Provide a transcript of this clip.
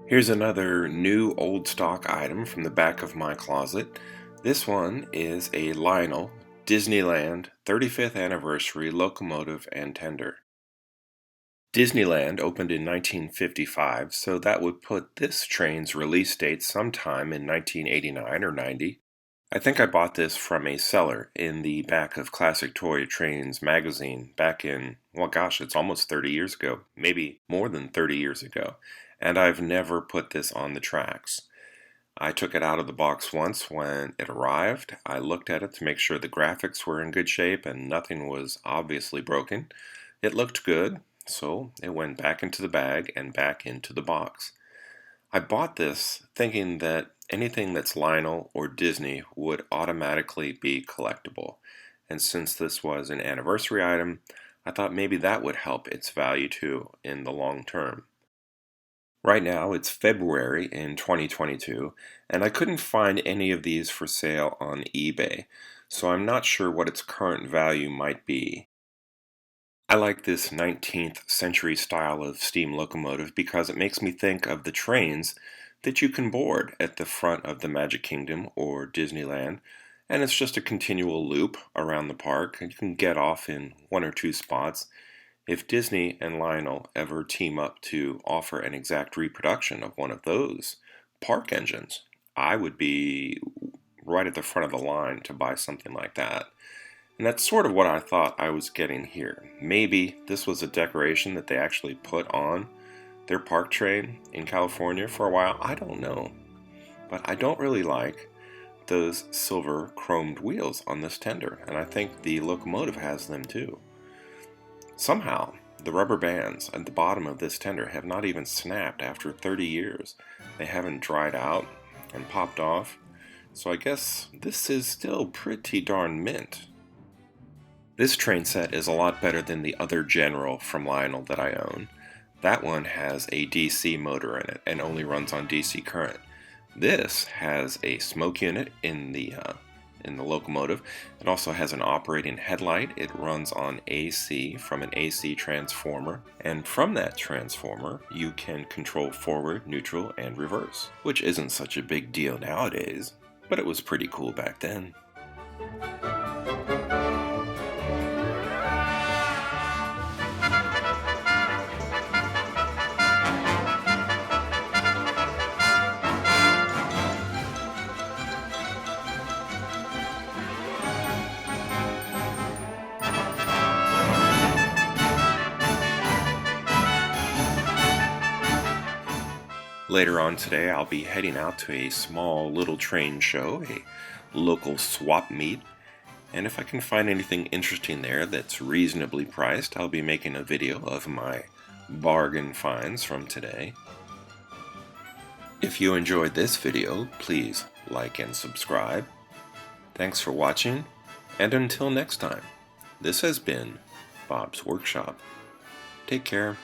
Here's another new old stock item from the back of my closet. This one is a Lionel DisneyLand 35th anniversary locomotive and tender. Disneyland opened in 1955, so that would put this train's release date sometime in 1989 or 90. I think I bought this from a seller in the back of Classic Toy Trains magazine back in, well gosh, it's almost 30 years ago, maybe more than 30 years ago, and I've never put this on the tracks. I took it out of the box once when it arrived. I looked at it to make sure the graphics were in good shape and nothing was obviously broken. It looked good, so it went back into the bag and back into the box. I bought this thinking that anything that's Lionel or Disney would automatically be collectible. And since this was an anniversary item, I thought maybe that would help its value too in the long term. Right now it's February in 2022, and I couldn't find any of these for sale on eBay, so I'm not sure what its current value might be. I like this 19th century style of steam locomotive because it makes me think of the trains that you can board at the front of the Magic Kingdom or Disneyland, and it's just a continual loop around the park, and you can get off in one or two spots. If Disney and Lionel ever team up to offer an exact reproduction of one of those park engines, I would be right at the front of the line to buy something like that. And that's sort of what I thought I was getting here. Maybe this was a decoration that they actually put on their park train in California for a while. I don't know. But I don't really like those silver chromed wheels on this tender, and I think the locomotive has them too. Somehow, the rubber bands at the bottom of this tender have not even snapped after 30 years. They haven't dried out and popped off, so I guess this is still pretty darn mint. This train set is a lot better than the other General from Lionel that I own. That one has a DC motor in it and only runs on DC current. This has a smoke unit in the locomotive. It also has an operating headlight. It runs on AC from an AC transformer, and from that transformer you can control forward, neutral, and reverse, which isn't such a big deal nowadays, but it was pretty cool back then. Later on today, I'll be heading out to a small little train show, a local swap meet, and if I can find anything interesting there that's reasonably priced, I'll be making a video of my bargain finds from today. If you enjoyed this video, please like and subscribe. Thanks for watching, and until next time, this has been Bob's Workshop. Take care.